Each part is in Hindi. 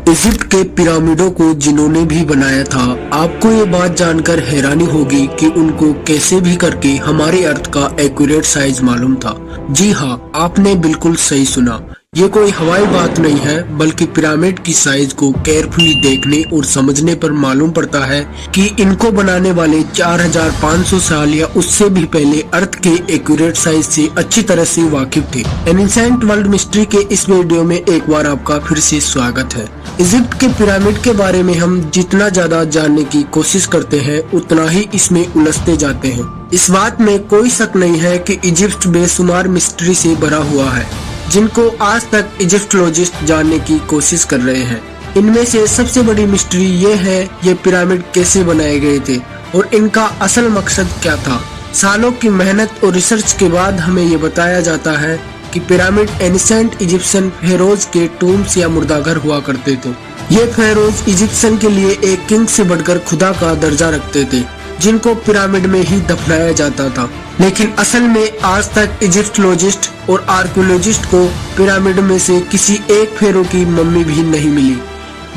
इजिप्ट के पिरामिडों को जिन्होंने भी बनाया था, आपको ये बात जानकर हैरानी होगी कि उनको कैसे भी करके हमारे अर्थ का एक्यूरेट साइज मालूम था। जी हाँ, आपने बिल्कुल सही सुना। ये कोई हवाई बात नहीं है, बल्कि पिरामिड की साइज को केयरफुली देखने और समझने पर मालूम पड़ता है कि इनको बनाने वाले 4500 साल या उससे भी पहले अर्थ के एक्यूरेट साइज से अच्छी तरह से वाकिफ थे। एनिसेंट वर्ल्ड मिस्ट्री के इस वीडियो में एक बार आपका फिर से स्वागत है। इजिप्ट के पिरामिड के बारे में हम जितना ज्यादा जानने की कोशिश करते हैं, उतना ही इसमें उलझते जाते हैं। इस बात में कोई शक नहीं है कि इजिप्ट बेशुमार मिस्ट्री से भरा हुआ है, जिनको आज तक इजिप्टोलॉजिस्ट जानने की कोशिश कर रहे हैं। इनमें से सबसे बड़ी मिस्ट्री ये है, ये पिरामिड कैसे बनाए गए थे और इनका असल मकसद क्या था। सालों की मेहनत और रिसर्च के बाद हमें ये बताया जाता है कि पिरामिड एनिसेंट इजिप्शियन फेरोज के टूम्स या मुर्दाघर हुआ करते थे। ये फेरोज इजिप्शियन के लिए एक किंग से बढ़कर खुदा का दर्जा रखते थे, जिनको पिरामिड में ही दफनाया जाता था। लेकिन असल में आज तक इजिप्टोलॉजिस्ट और आर्कियोलॉजिस्ट को पिरामिड में से किसी एक फेरो की मम्मी भी नहीं मिली,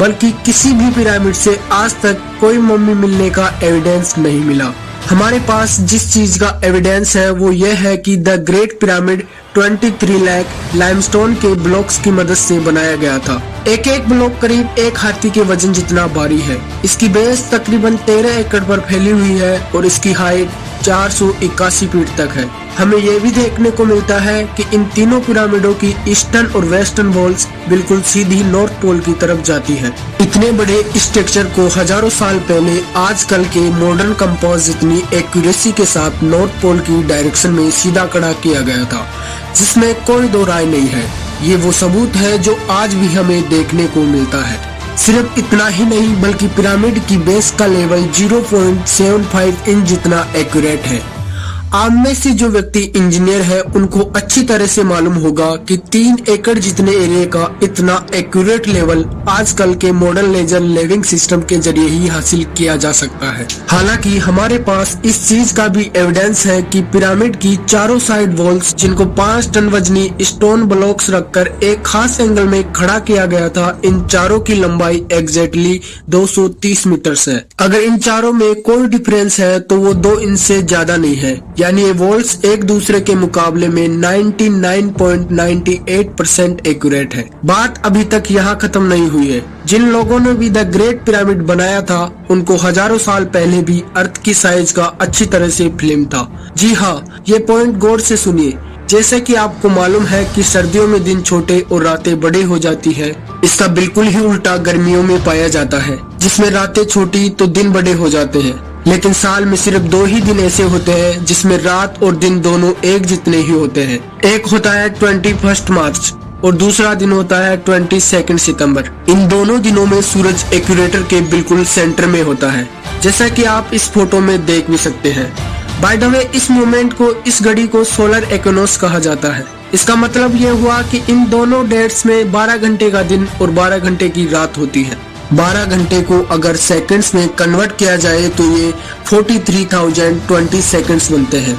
बल्कि किसी भी पिरामिड से आज तक कोई मम्मी मिलने का एविडेंस नहीं मिला। हमारे पास जिस चीज का एविडेंस है वो ये है कि the great pyramid 23 lakh limestone के ब्लॉक्स की मदद से बनाया गया था। एक एक ब्लॉक करीब एक हाथी के वजन जितना भारी है। इसकी बेस तकरीबन 13 एकड़ पर फैली हुई है और इसकी हाइट 481 फीट तक है। हमें यह भी देखने को मिलता है कि इन तीनों पिरामिडों की ईस्टर्न और वेस्टर्न वॉल्स बिल्कुल सीधी नॉर्थ पोल की तरफ जाती है। इतने बड़े स्ट्रक्चर को हजारों साल पहले आजकल के मॉडर्न कंपास जितनी एक्यूरेसी के साथ नॉर्थ पोल की डायरेक्शन में सीधा खड़ा किया गया था, जिसमें कोई दो राय नहीं है। ये वो सबूत है जो आज भी हमें देखने को मिलता है। सिर्फ इतना ही नहीं, बल्कि पिरामिड की बेस का लेवल 0.75 इंच जितना एक्यूरेट है। आम में से जो व्यक्ति इंजीनियर है, उनको अच्छी तरह से मालूम होगा कि 3 एकड़ जितने एरिया का इतना एक्यूरेट लेवल आजकल के मॉडर्न लेजर लेविंग सिस्टम के जरिए ही हासिल किया जा सकता है। हालांकि हमारे पास इस चीज का भी एविडेंस है कि पिरामिड की चारों साइड वॉल्स, जिनको 5 टन वजनी स्टोन ब्लॉक्स रखकर एक खास एंगल में खड़ा किया गया था, इन चारों की लंबाई एग्जैक्टली 230 मीटर है। अगर इन चारों में कोई डिफरेंस है तो वो 2 इंच से ज्यादा नहीं है, यानी ये वॉल्स एक दूसरे के मुकाबले में 99.98% एक्यूरेट है। बात अभी तक यहाँ खत्म नहीं हुई है। जिन लोगों ने भी द ग्रेट पिरामिड बनाया था, उनको हजारों साल पहले भी अर्थ की साइज का अच्छी तरह से फिल्म था। जी हाँ, ये पॉइंट गौर से सुनिए। जैसे कि आपको मालूम है कि सर्दियों में दिन छोटे और रातें बड़ी हो जाती है, इसका बिल्कुल ही उल्टा गर्मियों में पाया जाता है, जिसमें रातें छोटी तो दिन बड़े हो जाते हैं। लेकिन साल में सिर्फ 2 ही दिन ऐसे होते हैं जिसमें रात और दिन दोनों एक जितने ही होते हैं। एक होता है 21 मार्च और दूसरा दिन होता है 22 सितंबर। इन दोनों दिनों में सूरज इक्वेटर के बिल्कुल सेंटर में होता है, जैसा कि आप इस फोटो में देख भी सकते हैं। बाय द वे, इस मोमेंट को, इस घड़ी को सोलर इक्विनोक्स कहा जाता है। इसका मतलब ये हुआ कि इन दोनों डेट्स में 12 घंटे का दिन और 12 घंटे की रात होती है। 12 घंटे को अगर सेकंड्स में कन्वर्ट किया जाए तो ये 43,020 सेकंड्स बनते हैं।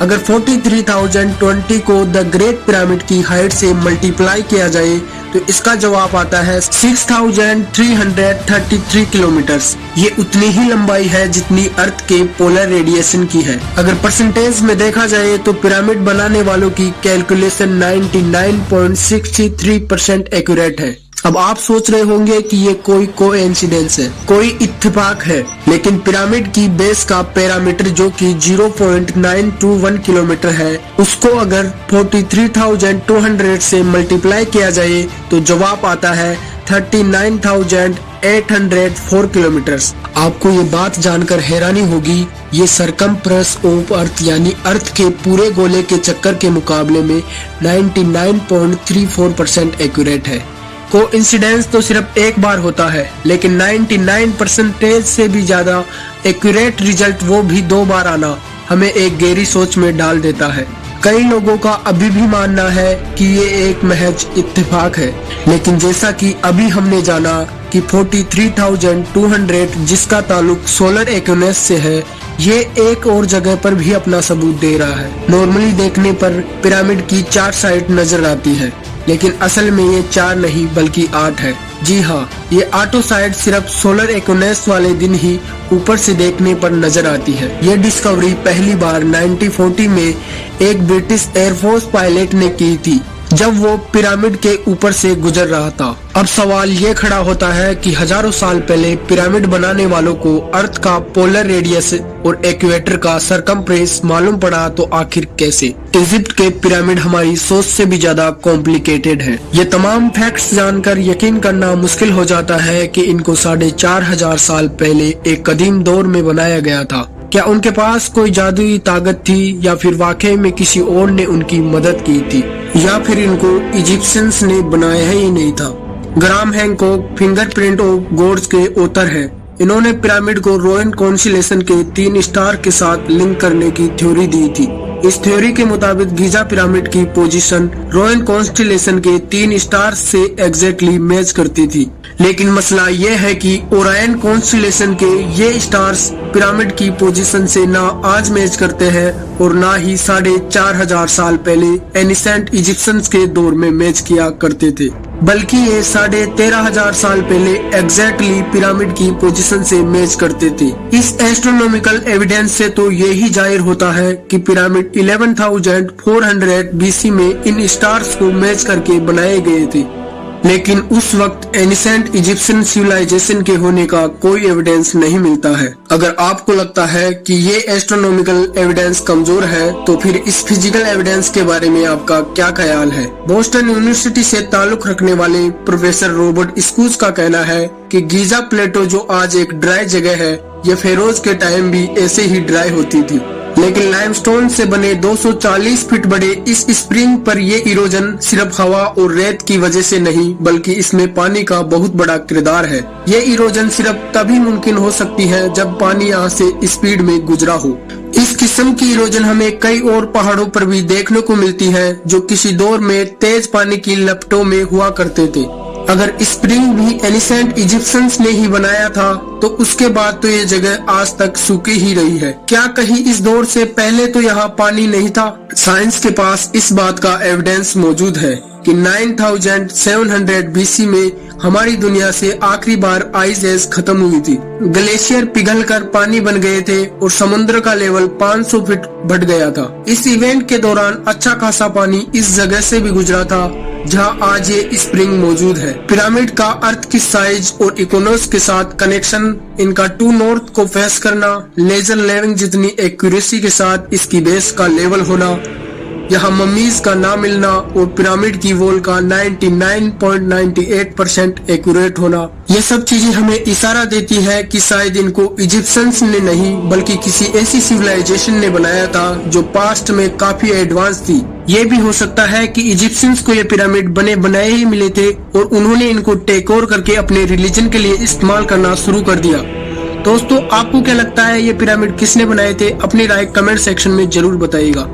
अगर 43,020 को द ग्रेट पिरामिड की हाइट से मल्टीप्लाई किया जाए तो इसका जवाब आता है 6,333 किलोमीटर्स। ये उतनी ही लंबाई है जितनी अर्थ के पोलर रेडिएशन की है। अगर परसेंटेज में देखा जाए तो पिरामिड बनाने वालों की कैलकुलेशन 99.63% एक्यूरेट है। अब आप सोच रहे होंगे कि ये कोई कोइंसिडेंस है, कोई इत्तेफाक है, लेकिन पिरामिड की बेस का पैरामीटर जो कि 0.921 किलोमीटर है, उसको अगर 43,200 से मल्टीप्लाई किया जाए तो जवाब आता है 39,804 किलोमीटर्स। आपको ये बात जानकर हैरानी होगी, ये सरकमफ्रेंस ऑफ अर्थ यानी अर्थ के पूरे गोले के चक्कर के मुकाबले में 99.34% एक्यूरेट है। कोइंसिडेंस तो सिर्फ एक बार होता है, लेकिन 99% से भी ज्यादा एक्यूरेट रिजल्ट वो भी 2 बार आना हमें एक गहरी सोच में डाल देता है। कई लोगों का अभी भी मानना है कि ये एक महज इत्तेफाक है, लेकिन जैसा कि अभी हमने जाना कि 43,200 जिसका ताल्लुक सोलर इक्विनोक्स से है, ये एक और जगह पर भी अपना सबूत दे रहा है। नॉर्मली देखने पर पिरामिड की 4 साइड नजर आती है, लेकिन असल में ये 4 नहीं बल्कि 8 है। जी हाँ, ये ऑटो साइड सिर्फ सोलर इक्विनोक्स वाले दिन ही ऊपर से देखने पर नजर आती है। ये डिस्कवरी पहली बार 1940 में एक ब्रिटिश एयरफोर्स पायलट ने की थी, जब वो पिरामिड के ऊपर से गुजर रहा था। अब सवाल ये खड़ा होता है कि हजारों साल पहले पिरामिड बनाने वालों को अर्थ का पोलर रेडियस और इक्वेटर का सरकमफ्रेंस मालूम पड़ा, तो आखिर कैसे? इजिप्ट के पिरामिड हमारी सोच से भी ज्यादा कॉम्प्लिकेटेड है। ये तमाम फैक्ट्स जानकर यकीन करना मुश्किल हो जाता है कि इनको 4,500 साल पहले एक कदीम दौर में बनाया गया था। क्या उनके पास कोई जादुई ताकत थी, या फिर वाकई में किसी और ने उनकी मदद की थी, या फिर इनको इजिप्शियंस ने बनाया ही नहीं था? ग्राम हैंकॉक फिंगरप्रिंट ऑफ गॉड्स के ऑथर है। इन्होंने पिरामिड को रोयन कॉन्स्टेलेशन के 3 स्टार के साथ लिंक करने की थ्योरी दी थी। इस थ्योरी के मुताबिक गीजा पिरामिड की पोजीशन रोयन कॉन्स्टेलेशन के 3 स्टार से एग्जैक्टली मैच करती थी। लेकिन मसला ये है कि ओरायन कॉन्स्टेलेशन के ये स्टार्स पिरामिड की पोजीशन से ना आज मैच करते हैं और ना ही 4,500 साल पहले एनिसेंट इजिप्शियंस के दौर में मैच किया करते थे, बल्कि ये 13,500 साल पहले एग्जैक्टली पिरामिड की पोजीशन से मैच करते थे। इस एस्ट्रोनॉमिकल एविडेंस से तो ये ही जाहिर होता है कि पिरामिड 11,400 BC में इन स्टार्स को मैच करके बनाए गए थे। लेकिन उस वक्त एनिसेंट इजिप्शियन सिविलाइजेशन के होने का कोई एविडेंस नहीं मिलता है। अगर आपको लगता है कि ये एस्ट्रोनॉमिकल एविडेंस कमजोर है, तो फिर इस फिजिकल एविडेंस के बारे में आपका क्या ख्याल है? बोस्टन यूनिवर्सिटी से ताल्लुक रखने वाले प्रोफेसर रॉबर्ट स्कूज का कहना है कि गीजा प्लेटो जो आज एक ड्राई जगह है, ये फेरोज के टाइम भी ऐसे ही ड्राई होती थी। लेकिन लाइमस्टोन से बने 240 फीट बड़े इस स्प्रिंग पर ये इरोजन सिर्फ हवा और रेत की वजह से नहीं, बल्कि इसमें पानी का बहुत बड़ा किरदार है। ये इरोजन सिर्फ तभी मुमकिन हो सकती है जब पानी यहाँ से स्पीड में गुजरा हो। इस किस्म की इरोजन हमें कई और पहाड़ों पर भी देखने को मिलती है, जो किसी दौर में तेज पानी की लपटों में हुआ करते थे। अगर स्प्रिंग भी एनिसेंट इजिप्शियंस ने ही बनाया था, तो उसके बाद तो ये जगह आज तक सूखी ही रही है। क्या कहीं इस दौर से पहले तो यहाँ पानी नहीं था? साइंस के पास इस बात का एविडेंस मौजूद है कि 9,700 BC में हमारी दुनिया से आखिरी बार आइस एज खत्म हुई थी। ग्लेशियर पिघलकर पानी बन गए थे और समुद्र का लेवल 500 फीट बढ़ गया था। इस इवेंट के दौरान अच्छा खासा पानी इस जगह से भी गुजरा था जहां आज ये स्प्रिंग मौजूद है। पिरामिड का अर्थ की साइज और इकोनॉस के साथ कनेक्शन, इनका टू नॉर्थ को फेस करना, लेजर लेवलिंग जितनी एक्यूरेसी के साथ इसकी बेस का लेवल होना, यहाँ मम्मीज का ना मिलना और पिरामिड की वॉल का 99.98% एक्यूरेट होना, ये सब चीजें हमें इशारा देती है कि शायद इनको इजिप्शियंस ने नहीं, बल्कि किसी ऐसी सिविलाइजेशन ने बनाया था जो पास्ट में काफी एडवांस थी। ये भी हो सकता है कि इजिप्शियंस को ये पिरामिड बने बनाए ही मिले थे और उन्होंने इनको टेक ओवर करके अपने रिलीजन के लिए इस्तेमाल करना शुरू कर दिया। दोस्तों, आपको क्या लगता है ये पिरामिड किसने बनाए थे? अपनी राय कमेंट सेक्शन में जरूर बताइएगा।